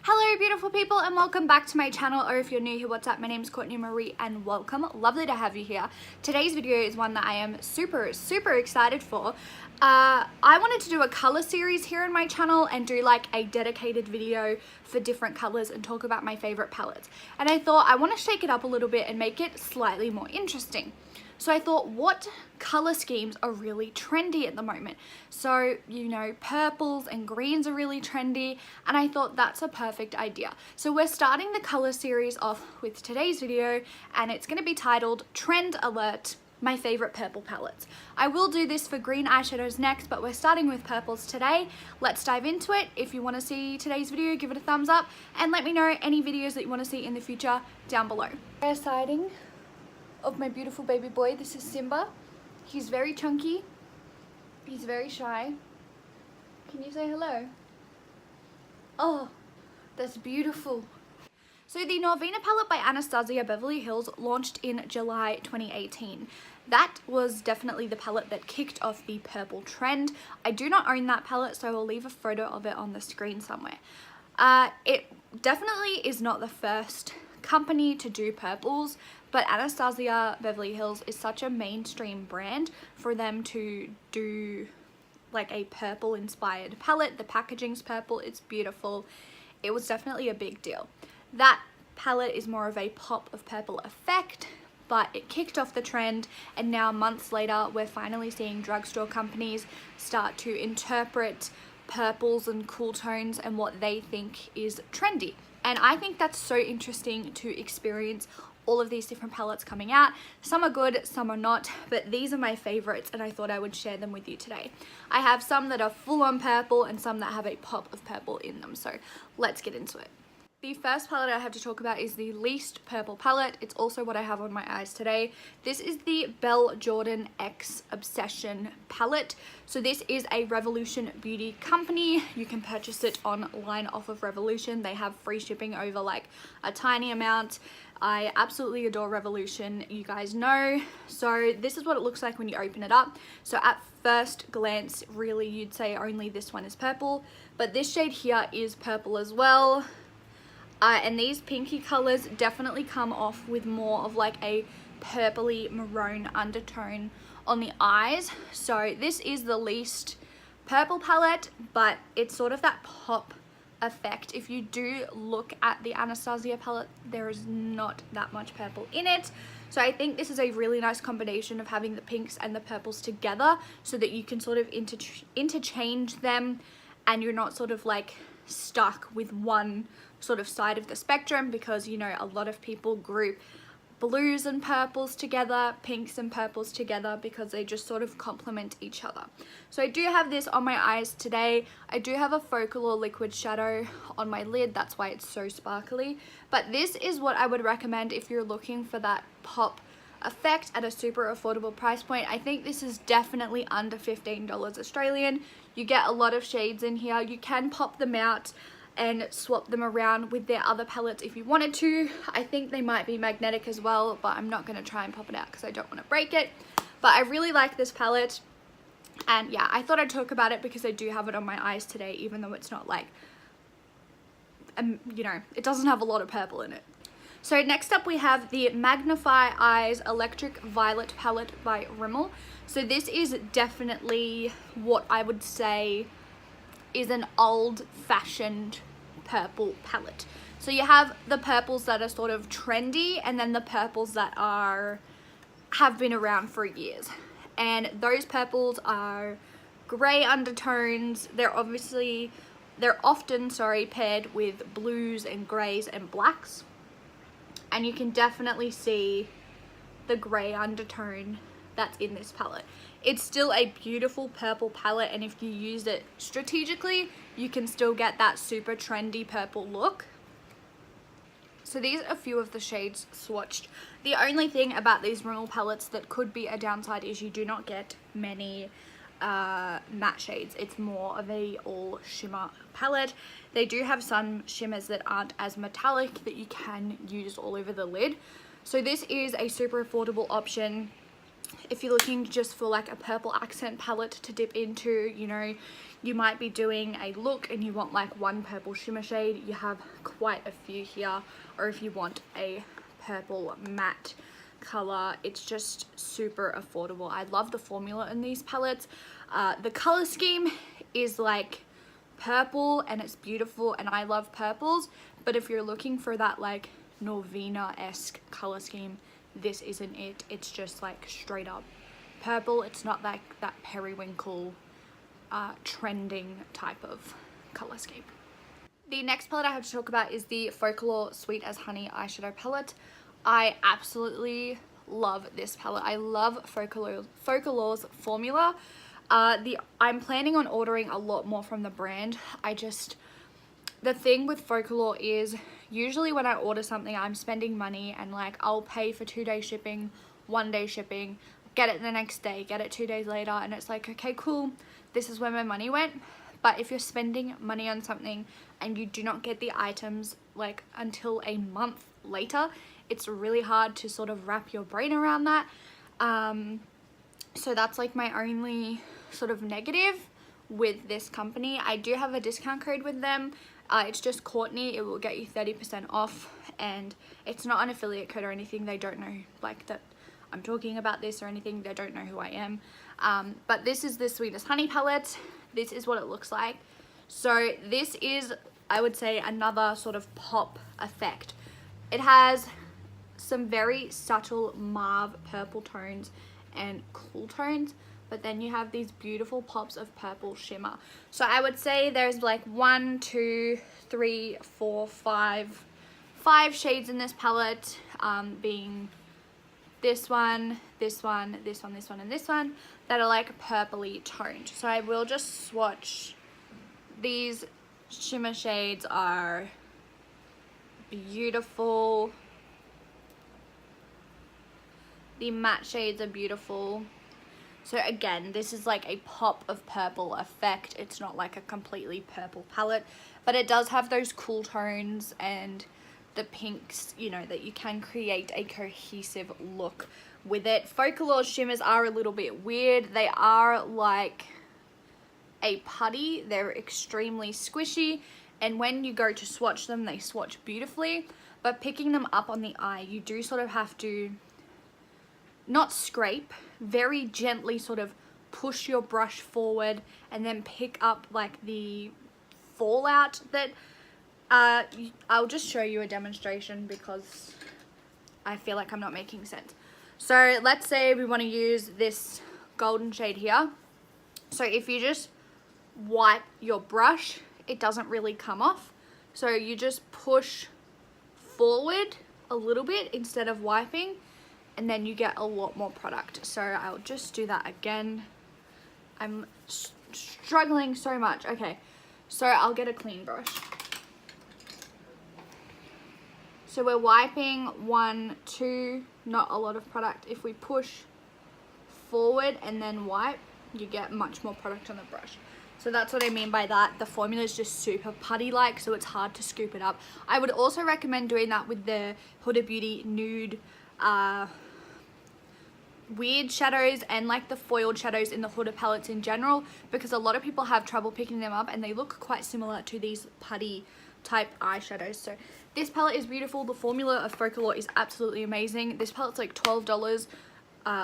Hello beautiful people and welcome back to my channel, or if you're new here, what's up? My name is Courtney Marie and welcome. Lovely to have you here. Today's video is one that I am super excited for. I wanted to do a color series here on my channel and do like a dedicated video for different colors and talk about my favorite palettes. And I thought I want to shake it up a little bit and make it slightly more interesting. So I thought, what color schemes are really trendy at the moment? So, you know, purples and greens are really trendy, and I thought that's a perfect idea. So we're starting the color series off with today's video, and it's going to be titled Trend Alert, my favorite purple palettes. I will do this for green eyeshadows next, but we're starting with purples today. Let's dive into it. If you want to see today's video, give it a thumbs up, and let me know any videos that you want to see in the future down below. Rare sighting of my beautiful baby boy. This is Simba. He's very chunky. He's very shy. Can you say hello? Oh, that's beautiful. So the Norvina palette by Anastasia Beverly Hills launched in July 2018. That was definitely the palette that kicked off the purple trend. I do not own that palette, so I will leave a photo of it on the screen somewhere. It definitely is not the first company to do purples, but Anastasia Beverly Hills is such a mainstream brand for them to do like a purple inspired palette. The packaging's purple, it's beautiful. It was definitely a big deal. That palette is more of a pop of purple effect, but it kicked off the trend, and now months later we're finally seeing drugstore companies start to interpret purples and cool tones and what they think is trendy. And I think that's so interesting to experience all of these different palettes coming out. Some are good, some are not, but these are my favorites and I thought I would share them with you today. I have some that are full on purple and some that have a pop of purple in them, so let's get into it. The first palette I have to talk about is the least purple palette. It's also what I have on my eyes today. This is the Belle Jordan X Obsession palette. So this is a Revolution Beauty company. You can purchase it online off of Revolution. They have free shipping over like a tiny amount. I absolutely adore Revolution, you guys know. So this is what it looks like when you open it up. So at first glance, really you'd say only this one is purple, but this shade here is purple as well. And these pinky colors definitely come off with more of like a purpley maroon undertone on the eyes. So this is the least purple palette, but it's sort of that pop effect. If you do look at the Anastasia palette, there is not that much purple in it. So I think this is a really nice combination of having the pinks and the purples together so that you can sort of interchange them, and you're not sort of like stuck with one sort of side of the spectrum, because you know a lot of people group blues and purples together, pinks and purples together, because they just sort of complement each other. So I do have this on my eyes today. I do have a focal or liquid shadow on my lid, that's why it's so sparkly, but this is what I would recommend if you're looking for that pop effect at a super affordable price point. I think this is definitely under $15 Australian. You get a lot of shades in here. You can pop them out and swap them around with their other palettes if you wanted to. I think they might be magnetic as well, but I'm not going to try and pop it out because I don't want to break it. But I really like this palette, and yeah, I thought I'd talk about it because I do have it on my eyes today, even though it's not like, you know, it doesn't have a lot of purple in it. So next up we have the Magnify Eyes Electric Violet palette by Rimmel. So this is definitely what I would say is an old-fashioned purple palette. So you have the purples that are sort of trendy, and then the purples that have been around for years. And those purples are grey undertones. They're often paired with blues and greys and blacks. And you can definitely see the grey undertone that's in this palette. It's still a beautiful purple palette, and if you use it strategically, you can still get that super trendy purple look. So these are a few of the shades swatched. The only thing about these Rimmel palettes that could be a downside is you do not get many matte shades. It's more of a all shimmer palette. They do have some shimmers that aren't as metallic that you can use all over the lid. So this is a super affordable option if you're looking just for like a purple accent palette to dip into, you know, you might be doing a look and you want like one purple shimmer shade, you have quite a few here. Or if you want a purple matte color, it's just super affordable. I love the formula in these palettes. The color scheme is like purple and it's beautiful, and I love purples, but if you're looking for that like Norvina-esque color scheme, this isn't it. It's just like straight up purple. It's not like that periwinkle trending type of color scheme. The next palette I have to talk about is the Focallure Sweet as Honey eyeshadow palette. I absolutely love this palette. I love Focallure's formula. I'm planning on ordering a lot more from the brand. The thing with Focallure is usually when I order something, I'm spending money and like I'll pay for 2-day shipping, 1-day shipping, get it the next day, get it 2 days later, and it's like, okay, cool, this is where my money went. But if you're spending money on something and you do not get the items like until a month later, it's really hard to sort of wrap your brain around that. So that's like my only sort of negative with this company. I do have a discount code with them. It's just Courtney. It will get you 30% off, and it's not an affiliate code or anything. They don't know like that I'm talking about this or anything. They don't know who I am. But this is the Sweet as Honey palette. This is what it looks like. So this is, I would say, another sort of pop effect. It has some very subtle mauve purple tones and cool tones, but then you have these beautiful pops of purple shimmer. So I would say there's like 1, 2, 3, 4, 5 shades in this palette, being this one, this one, this one, this one, and this one, that are like purpley toned. So I will just swatch. These shimmer shades are beautiful. The matte shades are beautiful. So again, this is like a pop of purple effect. It's not like a completely purple palette, but it does have those cool tones and the pinks, you know, that you can create a cohesive look with it. Focallure's shimmers are a little bit weird. They are like a putty. They're extremely squishy, and when you go to swatch them, they swatch beautifully, but picking them up on the eye, you do sort of have to not scrape, very gently sort of push your brush forward and then pick up like the fallout that I'll just show you a demonstration because I feel like I'm not making sense. So let's say we want to use this golden shade here. So if you just wipe your brush, it doesn't really come off. So you just push forward a little bit instead of wiping, and then you get a lot more product. So I'll just do that again. I'm struggling so much. Okay, so I'll get a clean brush. So we're wiping 1, 2, not a lot of product. If we push forward and then wipe, you get much more product on the brush. So that's what I mean by that. The formula is just super putty-like, so it's hard to scoop it up. I would also recommend doing that with the Huda Beauty nude weird shadows and like the foiled shadows in the Huda palettes in general, because a lot of people have trouble picking them up and they look quite similar to these putty type eyeshadows. So this palette is beautiful. The formula of Focallure is absolutely amazing. This palette's like $12.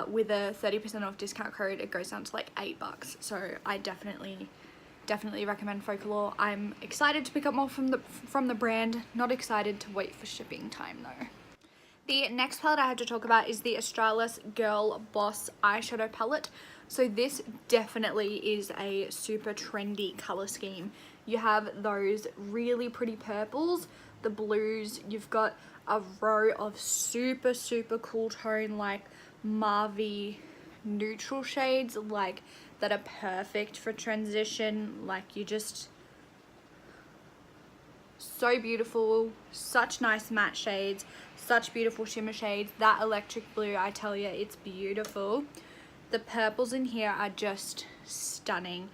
With a 30% off discount code, it goes down to like $8. So I definitely recommend Focallure. I'm excited to pick up more from the brand. Not excited to wait for shipping time though. The next palette I had to talk about is the Australis Girl Boss eyeshadow palette. So this definitely is a super trendy color scheme. You have those really pretty purples, the blues, you've got a row of super cool tone like mauvey neutral shades like that are perfect for transition. Like you just, so beautiful, such nice matte shades, such beautiful shimmer shades. That electric blue, I tell you, it's beautiful. The purples in here are just stunning,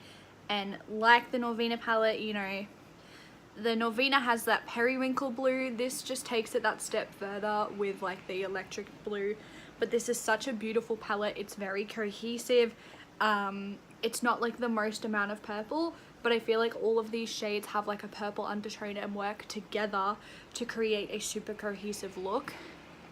and like the Norvina palette, you know, the Norvina has that periwinkle blue. This just takes it that step further with like the electric blue but this is such a beautiful palette. It's very cohesive. It's not like the most amount of purple, but I feel like all of these shades have like a purple undertone and work together to create a super cohesive look.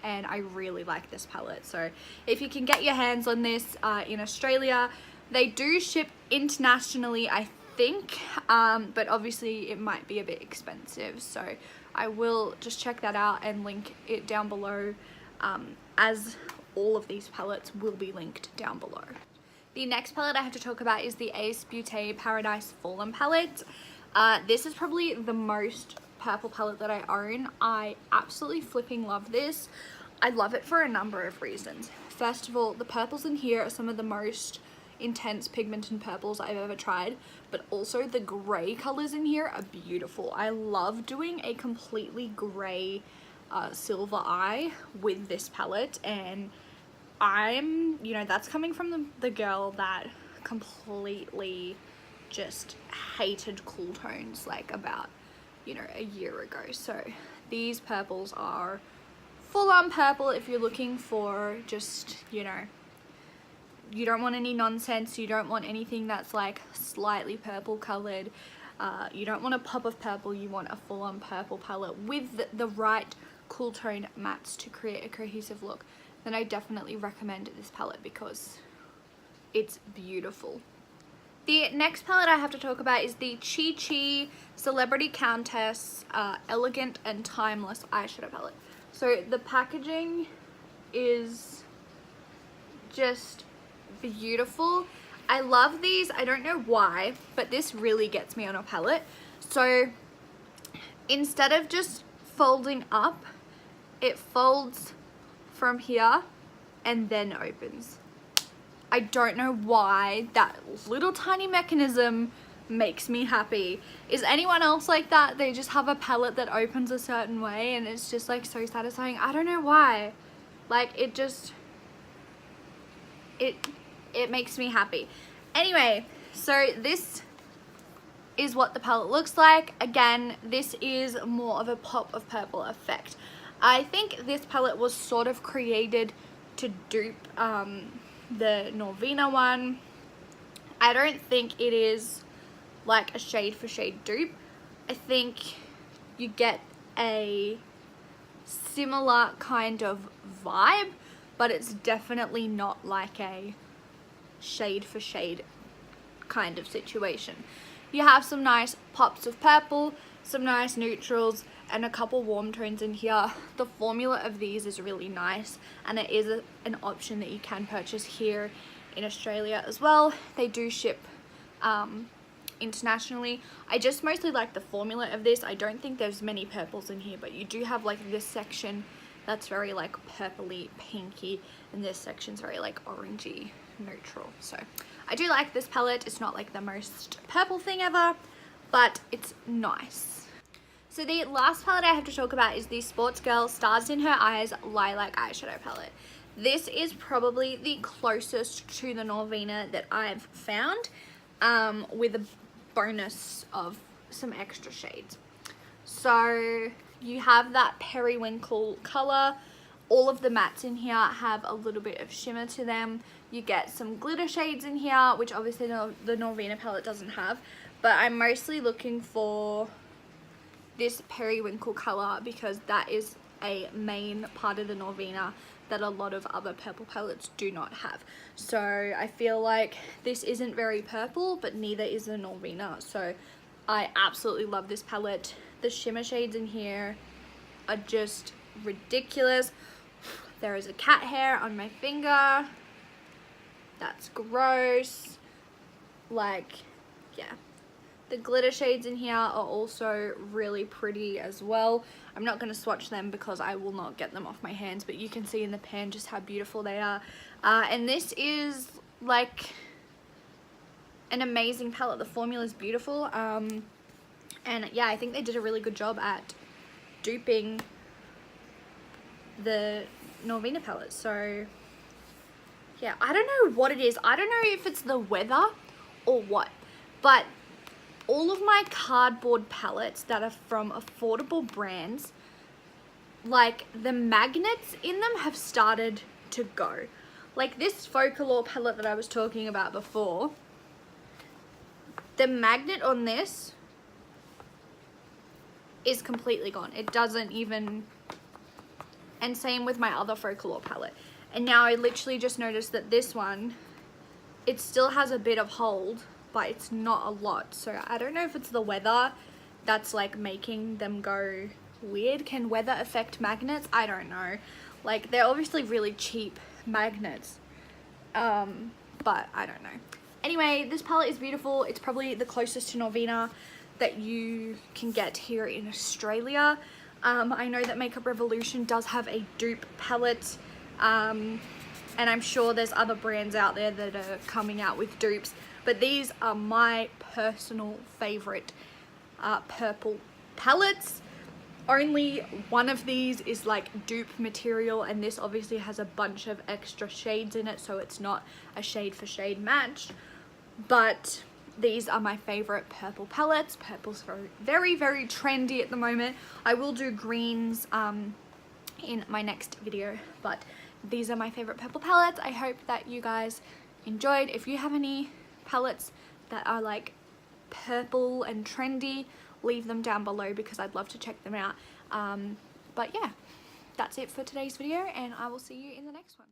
And I really like this palette. So if you can get your hands on this in Australia, they do ship internationally, I think, but obviously it might be a bit expensive. So I will just check that out and link it down below, as all of these palettes will be linked down below. The next palette I have to talk about is the Ace Beauté Paradise Fallen palette. This is probably the most purple palette that I own. I absolutely flipping love this. I love it for a number of reasons. First of all, the purples in here are some of the most intense pigmented purples I've ever tried, but also the gray colors in here are beautiful. I love doing a completely gray silver eye with this palette, and I'm, you know, that's coming from the girl that completely just hated cool tones like about, you know, a year ago. So these purples are full on purple if you're looking for just, you know, you don't want any nonsense, you don't want anything that's like slightly purple colored, you don't want a pop of purple, you want a full on purple palette with the right cool tone mattes to create a cohesive look, then I definitely recommend this palette because it's beautiful. The next palette I have to talk about is the Chi Chi Celebrity Countess Elegant and Timeless Eyeshadow Palette. So the packaging is just beautiful. I love these. I don't know why, but this really gets me on a palette. So instead of just folding up, it folds from here and then opens. I don't know why that little tiny mechanism makes me happy. Is anyone else like that? They just have a palette that opens a certain way and it's just like so satisfying. I don't know why. Like it just, it makes me happy. Anyway, so this is what the palette looks like. Again, this is more of a pop of purple effect. I think this palette was sort of created to dupe the Norvina one. I don't think it is like a shade for shade dupe. I think you get a similar kind of vibe, but it's definitely not like a shade for shade kind of situation. You have some nice pops of purple, some nice neutrals, and a couple warm tones in here. The formula of these is really nice, and it is an option that you can purchase here in Australia as well. They do ship internationally. I just mostly like the formula of this. I don't think there's many purples in here, but you do have like this section that's very like purpley pinky, and this section's very like orangey neutral. So I do like this palette. It's not like the most purple thing ever, but it's nice. So the last palette I have to talk about is the Sports Girl Stars in Her Eyes Lilac Eyeshadow Palette. This is probably the closest to the Norvina that I've found, with a bonus of some extra shades. So you have that periwinkle color. All of the mattes in here have a little bit of shimmer to them. You get some glitter shades in here, which obviously the Norvina palette doesn't have, but I'm mostly looking for this periwinkle color because that is a main part of the Norvina that a lot of other purple palettes do not have. So I feel like this isn't very purple, but neither is the Norvina. So I absolutely love this palette. The shimmer shades in here are just ridiculous. There is a cat hair on my finger. That's gross. Like, yeah. The glitter shades in here are also really pretty as well. I'm not going to swatch them because I will not get them off my hands, but you can see in the pan just how beautiful they are. And this is like an amazing palette. The formula is beautiful. And yeah, I think they did a really good job at duping the Norvina palette. So yeah, I don't know what it is. I don't know if it's the weather or what, but all of my cardboard palettes that are from affordable brands, like the magnets in them have started to go. Like this Focalure palette that I was talking about before, the magnet on this is completely gone. It doesn't even, and same with my other Focalure palette. And now I literally just noticed that this one, it still has a bit of hold, but it's not a lot. So I don't know if it's the weather that's like making them go weird. Can weather affect magnets? I don't know. Like they're obviously really cheap magnets, but I don't know. Anyway, this palette is beautiful. It's probably the closest to Norvina that you can get here in Australia. I know that Makeup Revolution does have a dupe palette, and I'm sure there's other brands out there that are coming out with dupes, but these are my personal favorite purple palettes. Only one of these is like dupe material, and this obviously has a bunch of extra shades in it, so it's not a shade for shade match. But these are my favorite purple palettes. Purple's very, very trendy at the moment. I will do greens in my next video, but these are my favorite purple palettes. I hope that you guys enjoyed. If you have any palettes that are like purple and trendy, leave them down below because I'd love to check them out. But yeah, that's it for today's video, and I will see you in the next one.